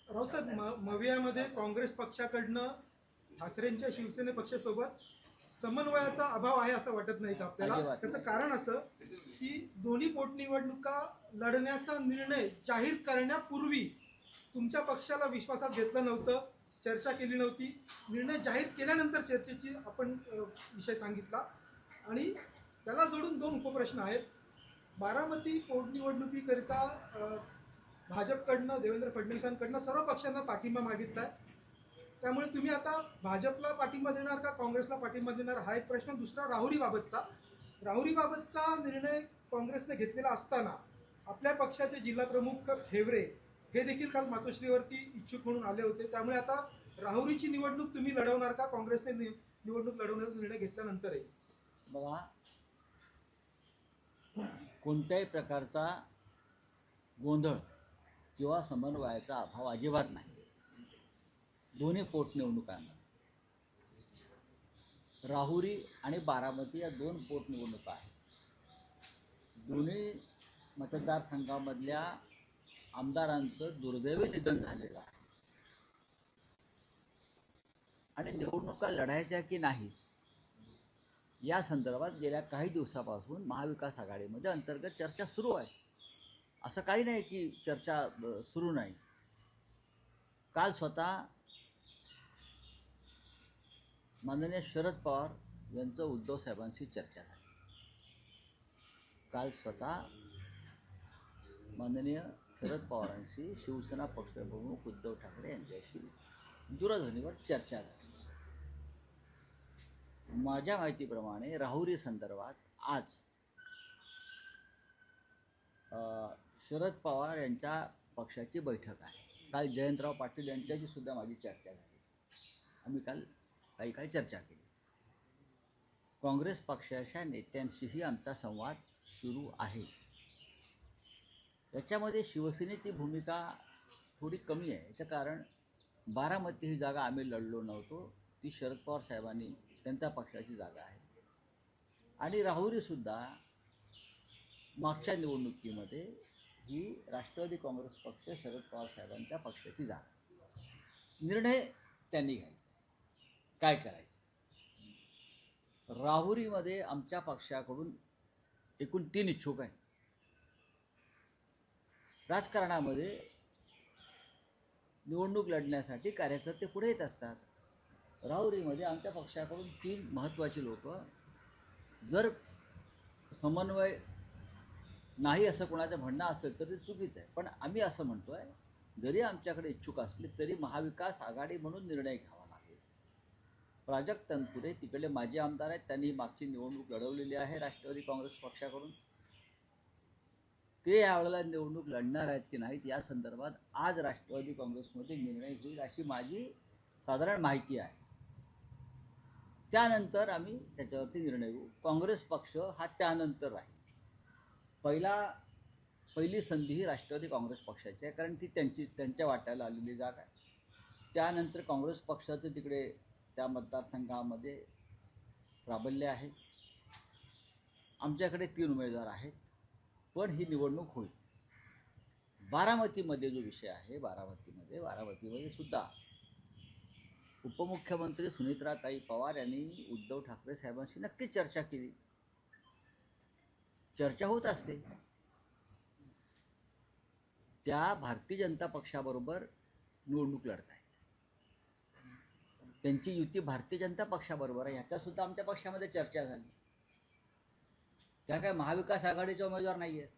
रावसाहेब मवियामध्ये काँग्रेस पक्षाकडनं ठाकरेंच्या शिवसेने पक्षासोबत समन्वयाचा अभाव आहे असं वाटत नाही का आपल्याला? अजिबात त्याचं नाही. कारण असं की दोन्ही पोटनिवडणुका लढण्याचा निर्णय जाहीर करण्यापूर्वी तुमच्या पक्षाला विश्वासात घेतलं नव्हतं, चर्चा केली नव्हती. निर्णय जाहीर केल्यानंतर चर्चेची आपण विषय सांगितला. आणि त्याला जोडून दोन उपप्रश्न आहेत. बारामती पोटनिवडणुकीकरिता भाजपकडनं, देवेंद्र फडणवीसांकडनं सर्व पक्षांना पाठिंबा मागितलाय. त्यामुळे तुम्ही आता भाजपला पाठिंबा देणार का काँग्रेसला पाठिंबा देणार हा एक प्रश्न. दुसरा राहुरीबाबतचा निर्णय काँग्रेसने घेतलेला असताना आपल्या पक्षाचे जिल्हा प्रमुख खेवरे हे देखील काल मातोश्रीवरती इच्छुक म्हणून आले होते. त्यामुळे आता राहुरीची निवडणूक तुम्ही लढवणार का काँग्रेसने निवडणूक लढवण्याचा निर्णय घेतल्यानंतरही? बघा, कोणत्याही प्रकारचा गोंधळ किंवा समन्वयाचा अभाव अजिबात नाही. दोन्ही पोटनिवडणुकांमध्ये राहुरी आणि बारामती या दोन पोटनिवडणुका आहेत. दोन्ही मतदारसंघामधल्या आमदारांचं दुर्दैवी निधन झालेलं आहे आणि निवडणुका लढायच्या की नाही या संदर्भात गेल्या काही दिवसापासून महाविकास आघाडीमध्ये अंतर्गत चर्चा सुरू आहे. असं काही नाही की चर्चा सुरू नाही. काल स्वतः माननीय शरद पवार यांचं उद्धव साहेबांशी चर्चा झाली. काल स्वतः माननीय शरद पवारांशी शिवसेना पक्षप्रमुख उद्धव ठाकरे यांच्याशी दूरध्वनीवर चर्चा झाली. माझ्या माहितीप्रमाणे राहुरी संदर्भात आज शरद पवार यांच्या पक्षाची बैठक आहे. काल जयंतराव पाटील यांच्याशी सुद्धा माझी चर्चा झाली. आम्ही काल काही चर्चा केली. काँग्रेस पक्षाच्या नेत्यांशीही आमचा संवाद सुरू आहे. याच्यामध्ये शिवसेनेची भूमिका थोडी कमी आहे. याचं कारण बारामती ही जागा आम्ही लढलो नव्हतो, ती शरद पवार साहेबांनी त्यांच्या पक्षाची जागा आहे. आणि राहुरीसुद्धा मागच्या निवडणुकीमध्ये ही राष्ट्रवादी काँग्रेस पक्ष शरद पवार साहेबांच्या पक्षाची जागा. निर्णय त्यांनी घ्यायचा, काय करायचं. राहुरीमध्ये आमच्या पक्षाकडून एकूण 3 इच्छुक आहेत. राजकारणामध्ये निवडणूक लढण्यासाठी कार्यकर्ते पुढे येत असतात. राहुरीमध्ये आमच्या पक्षाकडून 3 महत्त्वाची लोक, जर समन्वय नाही असं कोणाचं म्हणणं असेल तर ते चुकीचं आहे. पण आम्ही असं म्हणतो आहे, जरी आमच्याकडे इच्छुक असले तरी महाविकास आघाडी म्हणून निर्णय घ्यावा लागेल. प्राजक्त तनपुरे तिकडे माजी आमदार आहेत, त्यांनी मागची निवडणूक लढवलेली आहे राष्ट्रवादी काँग्रेस पक्षाकडून. ते यावेळेला निवडणूक लढणार आहेत की नाहीत या संदर्भात आज राष्ट्रवादी काँग्रेसमध्ये निर्णय होईल अशी माझी साधारण माहिती आहे. त्यानंतर आम्ही त्याच्यावरती निर्णय घेऊ. काँग्रेस पक्ष हा त्यानंतर राहील. पहिली संधी ही राष्ट्रवादी काँग्रेस पक्षाची आहे, कारण ती त्यांच्या वाट्याला आलेली जागा आहे. त्यानंतर काँग्रेस पक्षाचं तिकडे त्या मतदारसंघामध्ये प्राबल्य आहे. आमच्याकडे 3 उमेदवार आहेत, पण ही निवडणूक होईल. बारामतीमध्ये जो विषय आहे, बारामतीमध्ये सुद्धा उपमुख्यमंत्री सुनेत्राताई पवार यांनी उद्धव ठाकरे साहेबांशी नक्कीच चर्चा केली. चर्चा होत असते. त्या भारतीय जनता पक्षाबरोबर निवडणूक लढत आहेत. त्यांची युती भारतीय जनता पक्षाबरोबर आहे. ह्याच्यासुद्धा आमच्या पक्षामध्ये चर्चा झाली. त्या काय महाविकास आघाडीचे उमेदवार नाही आहेत.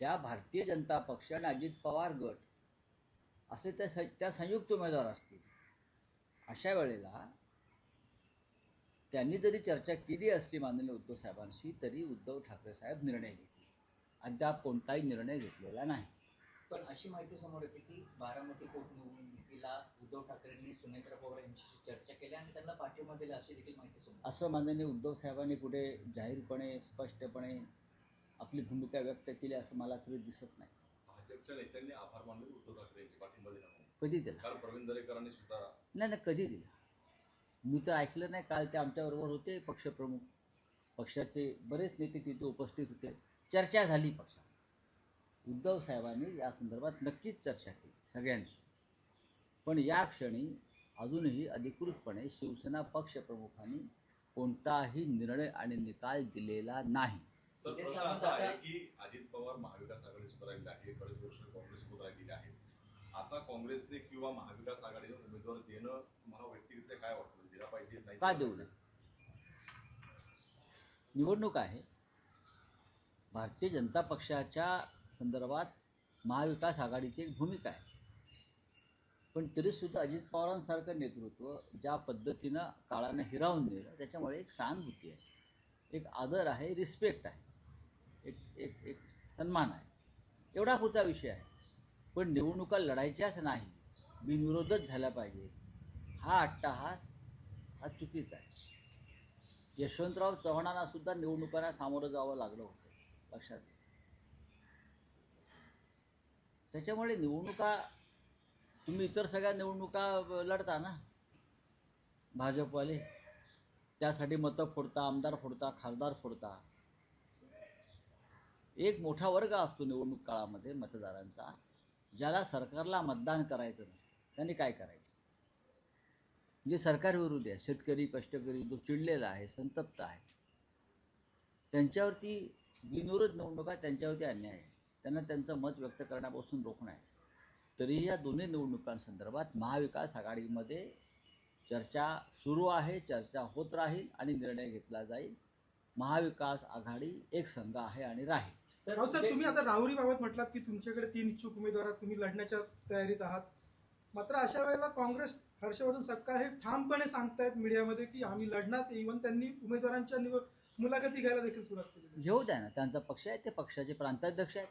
त्या भारतीय जनता पक्ष आणि अजित पवार गट असे त्या संयुक्त उमेदवार असतील. अशा वेळेला त्यांनी जरी चर्चा केली असली माननीय उद्धव साहेबांशी, तरी उद्धव ठाकरे साहेब निर्णय घेतील. अद्याप कोणताही निर्णय घेतलेला नाही. पण अशी माहिती समोर येते की बारामती पोटनिवडणुकीला उद्धव ठाकरेंनी सुनेत्रा पवार यांच्याशी चर्चा केली आणि त्यांना पाठिंबा दिला अशी देखील माहिती समोर. असं माननीय उद्धव साहेबांनी कुठे जाहीरपणे स्पष्टपणे आपली भूमिका व्यक्त केली असं मला तरी दिसत नाही. भाजपच्या नेत्यांनी आभार मानले उद्धव ठाकरे यांचे पाठिंबा दिला. कधी दिला? काल प्रवीण दरेकरांनी सुद्धा. नाही, कधी दिला मी तर ऐकलं नाही. काल ते आमच्याबरोबर होते पक्षप्रमुख, पक्षाचे बरेच नेते तिथे उपस्थित होते. चर्चा झाली पक्षात. उद्धव साहेबांनी या संदर्भात नक्कीच चर्चा केली सगळ्यांशी. पण या क्षणी अजूनही अधिकृतपणे शिवसेना पक्षप्रमुखांनी कोणताही निर्णय आणि निकाल दिलेला नाही. सर, ते प्रश्न सावंत असा आहे आता- की अजित पवार महाविकास आघाडी सुधारलेली आहे, बरेच वर्ष काँग्रेस सोबत राहिलेली आहे. आता काँग्रेसने किंवा महाविकास आघाडीने उमेदवार देणं तुम्हाला वैयक्तिकरित्या काय वाटतं, दिला पाहिजे नाही का दिला देऊ नये? पाहिजे? निवडणूक आहे. भारतीय जनता पक्षाच्या संदर्भात महाविकास आघाडीची एक भूमिका आहे. पण तरीसुद्धा अजित पवारांसारखं नेतृत्व ज्या पद्धतीनं काळानं हिरावून नेलं, त्याच्यामुळे एक सहानुभूती आहे, एक आदर आहे, रिस्पेक्ट आहे, एक एक एक सन्मान आहे. एवढा पुरता विषय आहे. पण निवडणुका लढायच्याच नाही, बिनविरोधच झाल्या पाहिजे, हा अट्टहास हा चुकीचा आहे. यशवंतराव चव्हाणांना सुद्धा निवडणुकांना सामोरं जावं लागलं होतं, लक्षात घ्या. त्याच्यामुळे निवडणुका तुम्ही इतर सगळ्या निवडणुका लढता ना भाजपवाले, त्यासाठी मतं फोडता, आमदार फोडता, खासदार फोडता. एक मोठा वर्ग असतो निवडणूक काळामध्ये मतदारांचा, ज्याला सरकारला मतदान करायचं नसतं. त्यांनी काय करायचं? जे सरकारविरुद्ध आहे, शेतकरी, कष्टकरी, जो चिडलेला आहे, संतप्त आहे, त्यांच्यावरती बिनविरोध निवडणुका, त्यांच्यावरती अन्याय आहे. त्यांना त्यांचं मत व्यक्त करण्यापासून रोखणं आहे. तरीही या दोन्ही निवडणुकांसंदर्भात महाविकास आघाडीमध्ये चर्चा सुरू आहे, चर्चा होत राहील आणि निर्णय घेतला जाईल. महाविकास आघाडी एक संघ आहे आणि राहील. राऊत साहेब, तुम्ही आता राहुरीबाबत म्हटलात की तुमच्याकडे 3 इच्छुक उमेदवार आहेत, तुम्ही लढण्याच्या तयारीत आहात. मात्र अशा वेळेला काँग्रेस हर्षवर्धन सपकाळ हे ठामपणे सांगतायत मीडियामध्ये की आम्ही लढणार. इव्हन त्यांनी उमेदवारांच्या मुलाखती घ्यायला देखील सुरुवात केली. घेऊ द्या ना, त्यांचा पक्ष आहे, ते पक्षाचे प्रांताध्यक्ष आहेत,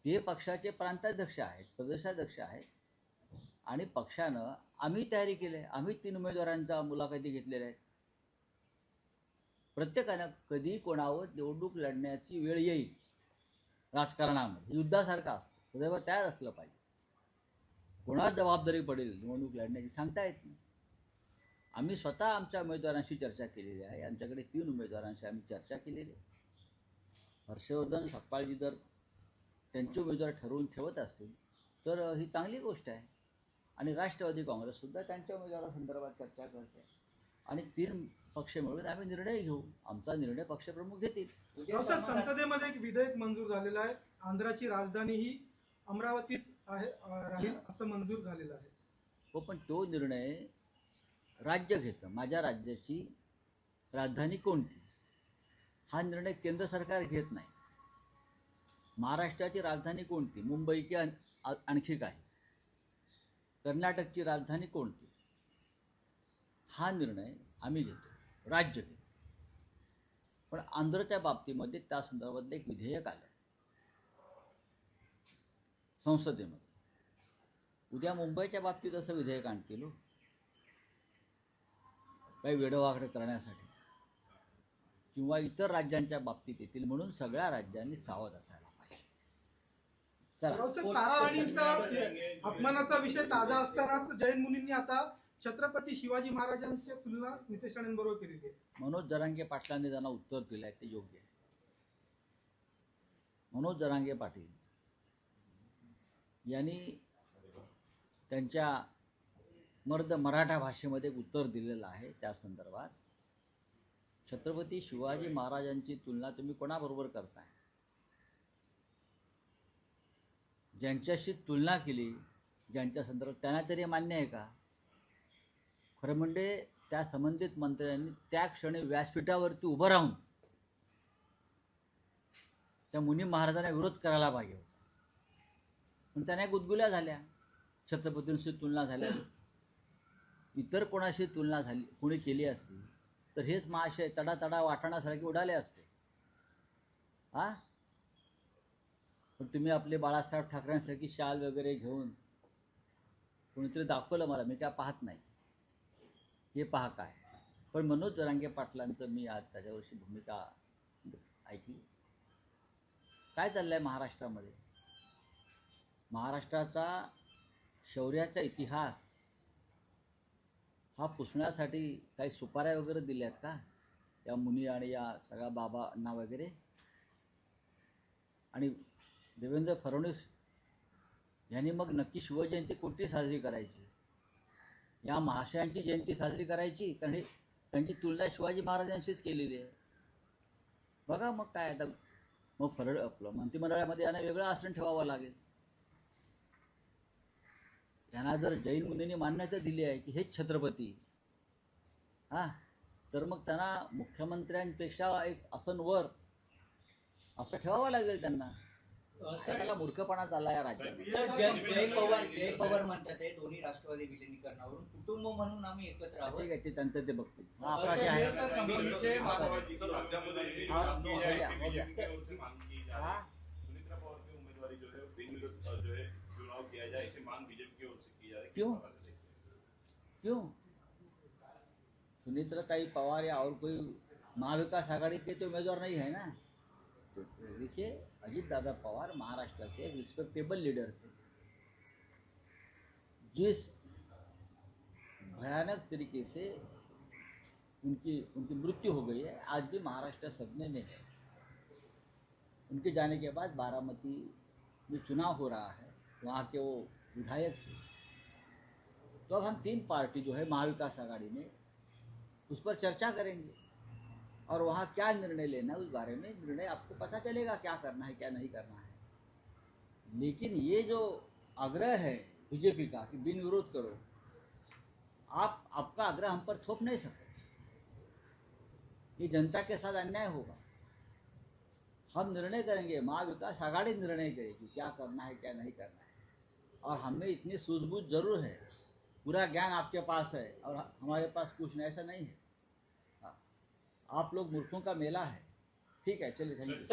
ते पक्षाचे प्रांताध्यक्ष आहेत, प्रदेशाध्यक्ष आहेत. आणि पक्षानं आम्ही तयारी केली आहे, आम्ही 3 उमेदवारांच्या मुलाखती घेतलेल्या आहेत. प्रत्येकानं कधी कोणावर निवडणूक लढण्याची वेळ येईल राजकारणामध्ये, युद्धासारखं असतं, सदैव तयार असलं पाहिजे. कोणावर जबाबदारी पडेल निवडणूक लढण्याची सांगता येत नाही. आम्ही स्वतः आमच्या उमेदवारांशी चर्चा केलेली आहे. आमच्याकडे 3 उमेदवारांशी आम्ही चर्चा केलेली आहे. हर्षवर्धन सपकाळजी जर त्यांचे उमेदवार ठरवून ठेवत असतील तर ही चांगली गोष्ट आहे. आणि राष्ट्रवादी काँग्रेससुद्धा त्यांच्या उमेदवारासंदर्भात चर्चा करते आणि 3 पक्ष मिळून आम्ही निर्णय घेऊ. आमचा निर्णय पक्षप्रमुख घेतील. राऊत साहेब, संसदेमध्ये एक विधेयक मंजूर झालेलं आहे. आंध्राची राजधानी ही अमरावतीच आहे राहील असं मंजूर झालेलं आहे. हो, पण तो निर्णय राज्य घेतं. माझ्या राज्याची राजधानी कोणती हा निर्णय केंद्र सरकार घेत नाही. महाराष्ट्राची राजधानी कोणती, मुंबई की आणखी काही, कर्नाटकची राजधानी कोणती, हा निर्णय आम्ही घेतो, राज्य घेतो. पण आंध्रच्या बाबतीमध्ये त्या संदर्भातलं एक विधेयक आलं संसदेमध्ये. उद्या मुंबईच्या बाबतीत असं विधेयक आणतील हो, काही वेडवाकडे करण्यासाठी, किंवा इतर राज्यांच्या बाबतीत येतील. म्हणून सगळ्या राज्यांनी सावध असायला पाहिजे. चला, राऊत साहेब, तारा राणींचा अपमानाचा विषय ताजा असतानाच जैन मुनींनी आता छत्रपती शिवाजी महाराजांची तुलना नितेश राणेंबरोबर केलेली आहे. मनोज जरांगे पाटलांनी त्यांना उत्तर दिलं आहे, ते योग्य आहे. मनोज जरांगे पाटील यांनी त्यांच्या मर्द मराठा भाषेमध्ये एक उत्तर दिलेलं आहे. त्या संदर्भात छत्रपती शिवाजी महाराजांची तुलना तुम्ही कोणाबरोबर करताय? ज्यांच्याशी तुलना केली, ज्यांच्या संदर्भात, त्यांना तरी मान्य आहे का? खरं म्हणजे त्या संबंधित मंत्र्यांनी त्या क्षणी व्यासपीठावरती उभं राहून त्या मुनी महाराजांना विरोध करायला पाहिजे होता. पण त्यांना गुदगुल्या झाल्या, छत्रपतींशी तुलना झाल्या. इतर कोणाशी तुलना झाली, कोणी केली असती तर हेच महाशय तडातडा वाटाण्यासारखे उडाले असते. हा, पण तुम्ही आपले बाळासाहेब ठाकरेंसारखी शाल वगैरे घेऊन, कोणीतरी दाखवलं मला, मी काय पाहत नाही, हे पहा काय. पण मनोज जरांगे पाटलांचं मी आज त्याच्यावरची भूमिका ऐकली. काय चाललं आहे महाराष्ट्रामध्ये? महाराष्ट्राचा शौर्याचा इतिहास हा पुसण्यासाठी काही सुपाऱ्या वगैरे दिल्यात का या मुनी आणि या सगळ्या बाबांना वगैरे? आणि देवेंद्र फडणवीस यांनी मग नक्की शिवजयंती कोणती साजरी करायची, या महाशयांची जयंती साजरी करायची, कारण हे त्यांची तुलना शिवाजी महाराजांशीच केलेली आहे. बघा मग काय आता, मग आपलं मंत्रिमंडळामध्ये यांना वेगळं आसन ठेवावं लागेल. यांना जर जैन मुनींनी मान्यता दिली आहे की हेच छत्रपती, तर मग त्यांना मुख्यमंत्र्यांपेक्षा एक आसन वर असं ठेवावं लागेल त्यांना. त्याला मूर्खपणा चालला या राज्यात. सर, जय पवार म्हणतात आहे दोन्ही राष्ट्रवादी विलिनीकरणावरून कुटुंब म्हणून आम्ही एकत्र आहोत. ठीक आहे, ते त्यांचं ते बघतील. आपला काय आहे? सर, राज्यामध्ये हाँ? सुनेत्रा पवार की उम्मीदवारी जो है बिनविरोध जो है चुनाव किया जाए, ऐसी मांग बीजेपी की ओर से की जा रही है. क्यों? किस प्रकार से देखते हैं? क्यों? सुनीत्राताई पवार या और कोई महाविकास आघाड़ी के तो उम्मीदवार नहीं है ना. तो देखिए, अजीत दादा पवार महाराष्ट्र के एक रिस्पेक्टेबल लीडर थे. जिस भयानक तरीके से उनकी मृत्यु हो गई है, आज भी महाराष्ट्र सदमे में है. उनके जाने के बाद बारामती में चुनाव हो रहा है, वहाँ के वो विधायक थे. तो अब हम 3 पार्टी जो है महाविकास आघाड़ी में उस पर चर्चा करेंगे और वहाँ क्या निर्णय लेना है उस बारे में निर्णय आपको पता चलेगा, क्या करना है क्या नहीं करना है. लेकिन ये जो आग्रह है बीजेपी का कि बिन विरोध करो, आपका आग्रह हम पर थोप नहीं सकते. ये जनता के साथ अन्याय होगा. हम निर्णय करेंगे, महाविकास आघाड़ी निर्णय करेगी क्या करना है क्या नहीं करना है. और हमें इतनी सूझबूझ जरूर है, पूरा ज्ञान आपके पास है और हमारे पास कुछ नहीं, ऐसा नहीं है. आप लोग मूर्खों का मेला है. ठीक है, चलिए, थैंक यू.